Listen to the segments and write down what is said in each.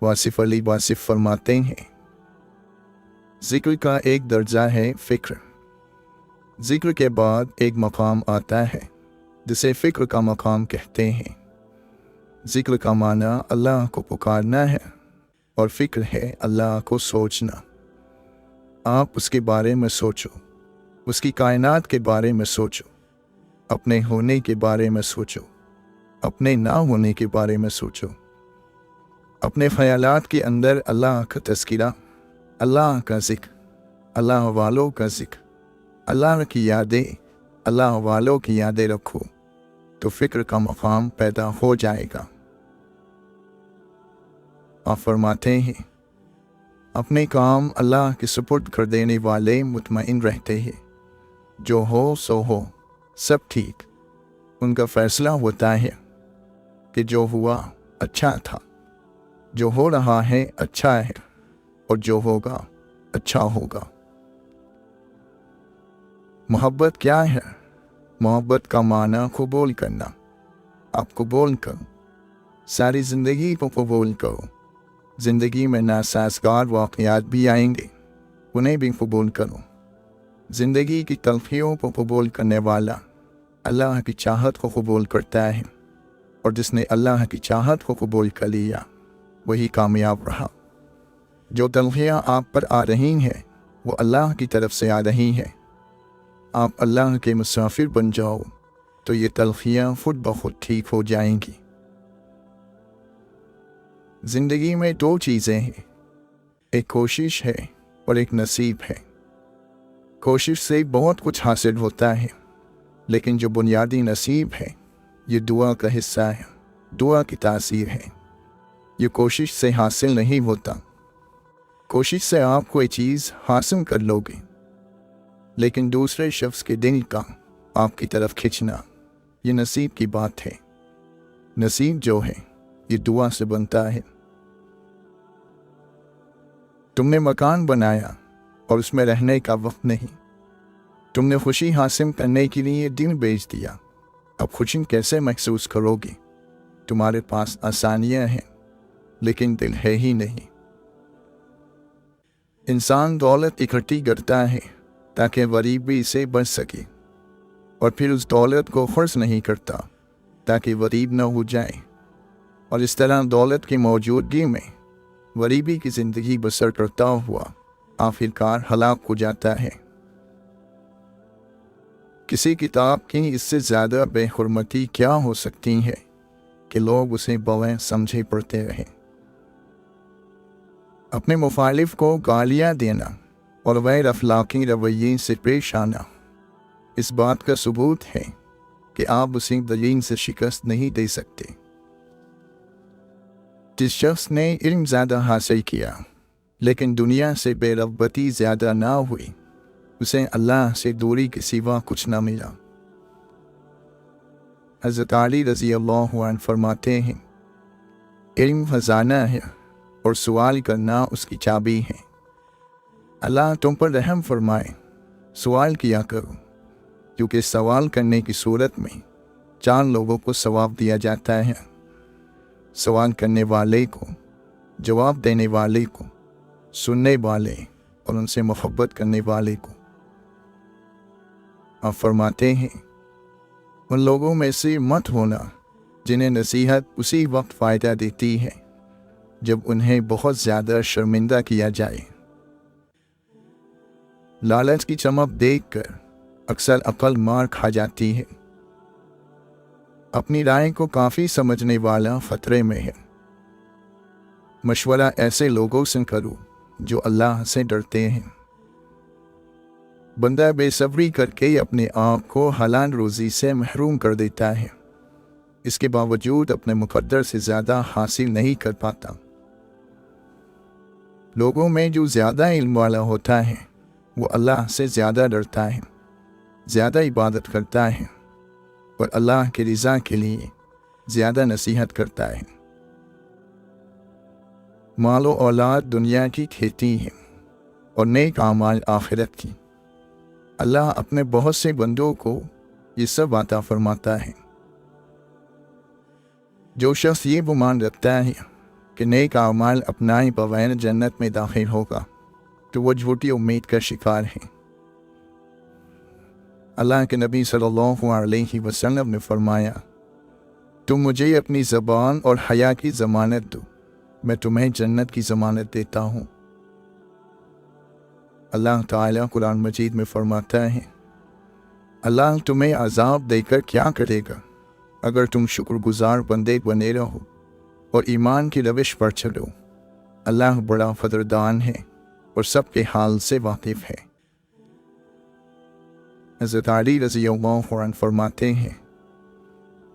वासिफ अली वासिफ फरमाते हैं, ज़िक्र का एक दर्जा है फ़िक्र। ज़िक्र के बाद एक मकाम आता है जिसे फ़िक्र का मकाम कहते हैं। ज़िक्र का माना अल्लाह को पुकारना है और फ़िक्र है अल्लाह को सोचना। आप उसके बारे में सोचो, उसकी कायनात के बारे में सोचो, अपने होने के बारे में सोचो, अपने ना होने के बारे में सोचो। अपने ख़यालात के अंदर अल्लाह का तज़किरा, अल्लाह का ज़िक्र, अल्लाह वालों का ज़िक्र, अल्लाह की यादें, अल्लाह वालों की यादें रखो तो फ़िक्र का मकाम पैदा हो जाएगा। आप फरमाते हैं, अपने काम अल्लाह के सुपुर्द कर देने वाले मुतमईन रहते हैं। जो हो सो हो, सब ठीक। उनका फ़ैसला होता है कि जो हुआ अच्छा था, जो हो रहा है अच्छा है और जो होगा अच्छा होगा। मोहब्बत क्या है? मोहब्बत का माना कबूल करना। आप कबूल करो, सारी ज़िंदगी को कबूल करो। ज़िंदगी में नासाज़गार वाक़यात भी आएंगे, उन्हें भी कबूल करो। ज़िंदगी की तलख़ियों को कबूल करने वाला अल्लाह की चाहत को कबूल करता है, और जिसने अल्लाह की चाहत को कबूल कर लिया वही कामयाब रहा। जो तलख़ियाँ आप पर आ रही हैं वो अल्लाह की तरफ से आ रही हैं। आप अल्लाह के मुसाफिर बन जाओ तो ये तलख़ियाँ खुद ब खुद ठीक हो जाएंगी। ज़िंदगी में दो चीज़ें हैं, एक कोशिश है और एक नसीब है। कोशिश से बहुत कुछ हासिल होता है, लेकिन जो बुनियादी नसीब है ये दुआ का हिस्सा है, दुआ की तासीर है। ये कोशिश से हासिल नहीं होता। कोशिश से आप कोई चीज़ हासिल कर लोगे, लेकिन दूसरे शख्स के दिल का आपकी तरफ खींचना ये नसीब की बात है। नसीब जो है ये दुआ से बनता है। तुमने मकान बनाया और उसमें रहने का वक्त नहीं। तुमने खुशी हासिल करने के लिए दिन बेच दिया। अब खुशी कैसे महसूस करोगे? तुम्हारे पास आसानियां हैं लेकिन दिल है ही नहीं। इंसान दौलत इकट्ठी करता है ताकि गरीबी से बच सके, और फिर उस दौलत को खर्च नहीं करता ताकि गरीब न हो जाए, और इस तरह दौलत की मौजूदगी में गरीबी की ज़िंदगी बसर करता हुआ आखिरकार हलाक हो जाता है। किसी किताब की इससे ज़्यादा बेहुरमती क्या हो सकती है कि लोग उसे बगैर समझे पढ़ते रहें। अपने मुखालिफ को गालियाँ देना और गैर अखलाकी रवैये से पेश आना इस बात का सबूत है कि आप उसे दलील से शिकस्त नहीं दे सकते। जिस शख्स ने इल्म ज़्यादा हासिल किया लेकिन दुनिया से बेरग़बती ज़्यादा ना हुई, उसे अल्लाह से दूरी के सिवा कुछ ना मिला। हज़रत अली रज़ी अल्लाहु अन्हु फरमाते हैं, इल्म ख़ज़ाना है और सवाल करना उसकी चाबी है। अल्लाह तुम पर रहम फरमाए, सवाल किया करो, क्योंकि सवाल करने की सूरत में 4 लोगों को सवाब दिया जाता है। सवाल करने वाले को, जवाब देने वाले को, सुनने वाले और उनसे मोहब्बत करने वाले को। आप फरमाते हैं, उन लोगों में से मत होना जिन्हें नसीहत उसी वक्त फ़ायदा देती है जब उन्हें बहुत ज़्यादा शर्मिंदा किया जाए। लालच की चमक देखकर अक्सर अक्ल मार खा जाती है। अपनी राय को काफ़ी समझने वाला ख़तरे में है। मशवरा ऐसे लोगों से करो जो अल्लाह से डरते हैं। बंदा बेसब्री करके अपने आप को हलाल रोज़ी से महरूम कर देता है, इसके बावजूद अपने मुक़द्दर से ज़्यादा हासिल नहीं कर पाता। लोगों में जो ज़्यादा इल्म वाला होता है वो अल्लाह से ज़्यादा डरता है, ज़्यादा इबादत करता है और अल्लाह की रज़ा के लिए ज़्यादा नसीहत करता है। मालो औलाद दुनिया की खेती है और नेक आमाल आखिरत की। अल्लाह अपने बहुत से बंदों को ये सब अता फरमाता है। जो शख्स ये गुमान रखता है کہ नेक आमाल अपनाए बगैर जन्नत में दाखिल होगा तो वो झूठी उम्मीद का शिकार है। अल्लाह के नबी सल्लल्लाहु अलैहि वसल्लम ने फरमाया, तुम मुझे अपनी ज़बान और हया की ज़मानत दो, मैं तुम्हें जन्नत की ज़मानत देता हूँ। अल्लाह ताला कुरान मजीद में फरमाता है, अल्लाह तुम्हें अजाब देकर क्या करेगा अगर तुम शुक्रगुजार बंदे बने रहो और ईमान की रविश पर चलो। अल्लाह बड़ा फदरदान है और सबके हाल से वाकिफ़ है। हज़रत अली रज़ियल्लाहु अन्हु फरमाते हैं,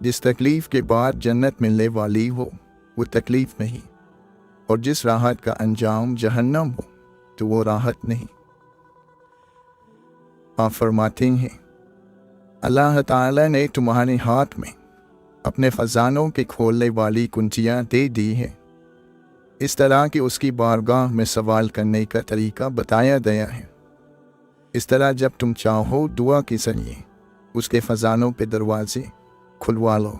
जिस तकलीफ़ के बाद जन्नत मिलने वाली हो वो तकलीफ़ नहीं, और जिस राहत का अंजाम जहन्नम हो तो वो राहत नहीं। आप फरमाते हैं, अल्लाह ताला ने तुम्हारे हाथ में अपने ख़ज़ानों के खोलने वाली कुंजियाँ दे दी हैं, इस तरह कि उसकी बारगाह में सवाल करने का तरीका बताया गया है। इस तरह जब तुम चाहो दुआ के ज़रिए उसके ख़ज़ानों पे दरवाजे खुलवा लो।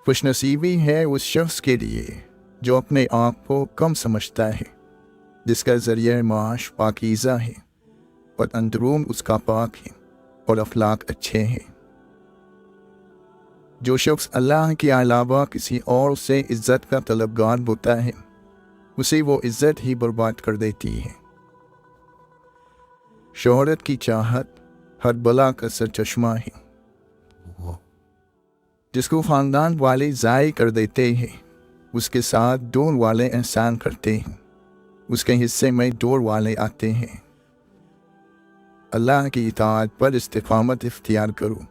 खुशनसीबी है उस शख्स के लिए जो अपने आप को कम समझता है, जिसका ज़रिया माश पाकीज़ा है और अंदरून उसका पाक है और अखलाक अच्छे हैं। जो शख्स अल्लाह के अलावा किसी और से इज़्ज़त का तलबगार होता है, उसे वो इज़्ज़त ही बर्बाद कर देती है। शोहरत की चाहत हर बला का सरचश्मा है, जिसको ख़ानदान वाले ज़ाय कर देते हैं, उसके साथ दूर वाले एहसान करते हैं, उसके हिस्से में दूर वाले आते हैं। अल्लाह की इताअत पर इस्तिक़ामत इख्तियार करो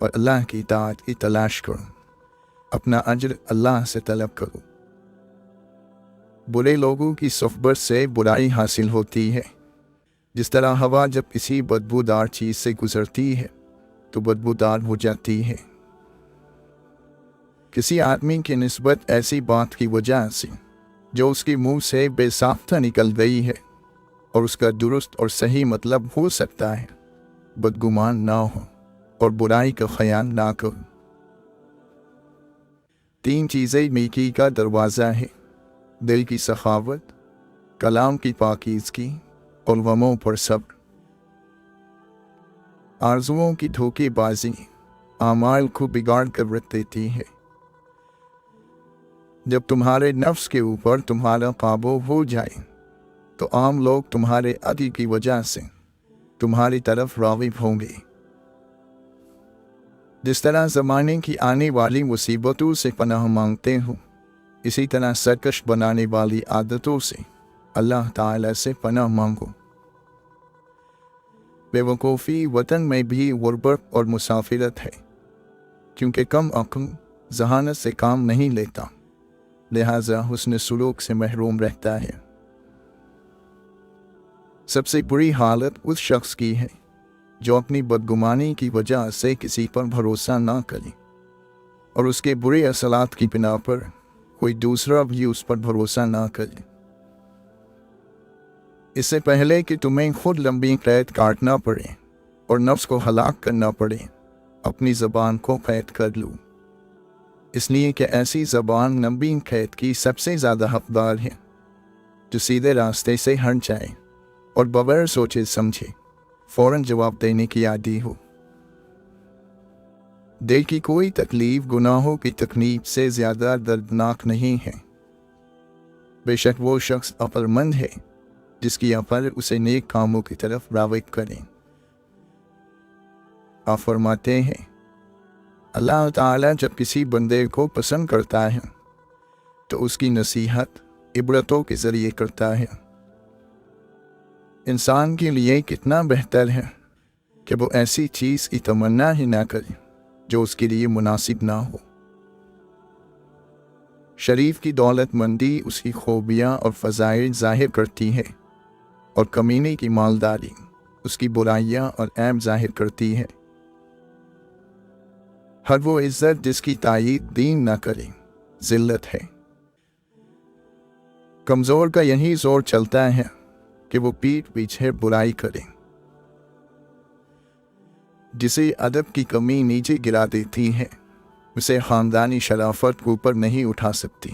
और अल्लाह की इताअत की तलाश करो, अपना अज्र अल्लाह से तलब करो। बुरे लोगों की सोहबत से बुराई हासिल होती है। जिस तरह हवा जब किसी बदबूदार चीज़ से गुज़रती है तो बदबूदार हो जाती है। किसी आदमी की निस्बत ऐसी बात की वजह से जो उसके मुंह से बेसाख्ता निकल गई है और उसका दुरुस्त और सही मतलब हो सकता है, बदगुमान ना हो और बुराई का ख्याल ना करो। 3 चीज़ें नेकी का दरवाज़ा है, दिल की सखावत, कलाम की पाकीज़गी और गमों पर सब्र। आरज़ुओं की धोखेबाजी आमाल को बिगाड़ कर रख देती है। जब तुम्हारे नफ्स के ऊपर तुम्हारा काबू हो जाए तो आम लोग तुम्हारे अति की वजह से तुम्हारी तरफ राग़िब होंगे। जिस तरह ज़माने की आने वाली मुसीबतों से पनाह मांगते हो, इसी तरह सरकश बनाने वाली आदतों से अल्लाह ताला से पनाह मांगो। बेवकूफ़ी वतन में भी गुर्बत और मुसाफिरत है, क्योंकि कम अक्ल जहानत से काम नहीं लेता, लिहाजा हुस्न सुलूक से महरूम रहता है। सबसे बुरी हालत उस शख्स की है जो अपनी बदगुमानी की वजह से किसी पर भरोसा ना करे और उसके बुरे असलात की बिना पर कोई दूसरा भी उस पर भरोसा ना करे। इससे पहले कि तुम्हें खुद लंबी कैद काटना पड़े और नफ्स को हलाक करना पड़े, अपनी ज़बान को कैद कर लो, इसलिए कि ऐसी ज़बान लंबी कैद की सबसे ज़्यादा हकदार है जो सीधे रास्ते से हट जाए और बगैर सोचे समझे फ़ौरन जवाब देने की आदी हो। दिल की कोई तकलीफ़ गुनाहों की तकलीफ से ज़्यादा दर्दनाक नहीं है। बेशक वो शख्स अक्लमंद है जिसकी अकल उसे नेक कामों की तरफ राग़िब करें। आप फरमाते हैं, अल्लाह ताला जब किसी बंदे को पसंद करता है तो उसकी नसीहत इबरतों के ज़रिए करता है। इंसान के लिए कितना बेहतर है कि वो ऐसी चीज़ की तमन्ना ही ना करे जो उसके लिए मुनासिब ना हो। शरीफ की दौलतमंदी उसकी खूबियाँ और फ़ज़ाइल ज़ाहिर करती है और कमीने की मालदारी उसकी बुराइयाँ और ऐब ज़ाहिर करती है। हर वो इज़्ज़त जिसकी तायीद दीन ना करे ज़िल्लत है। कमज़ोर का यही ज़ोर चलता है कि वो पीठ पीछे बुराई करे। जिसे अदब की कमी नीचे गिरा देती है, اسے خاندانی شرافت اوپر نہیں اٹھا سکتی۔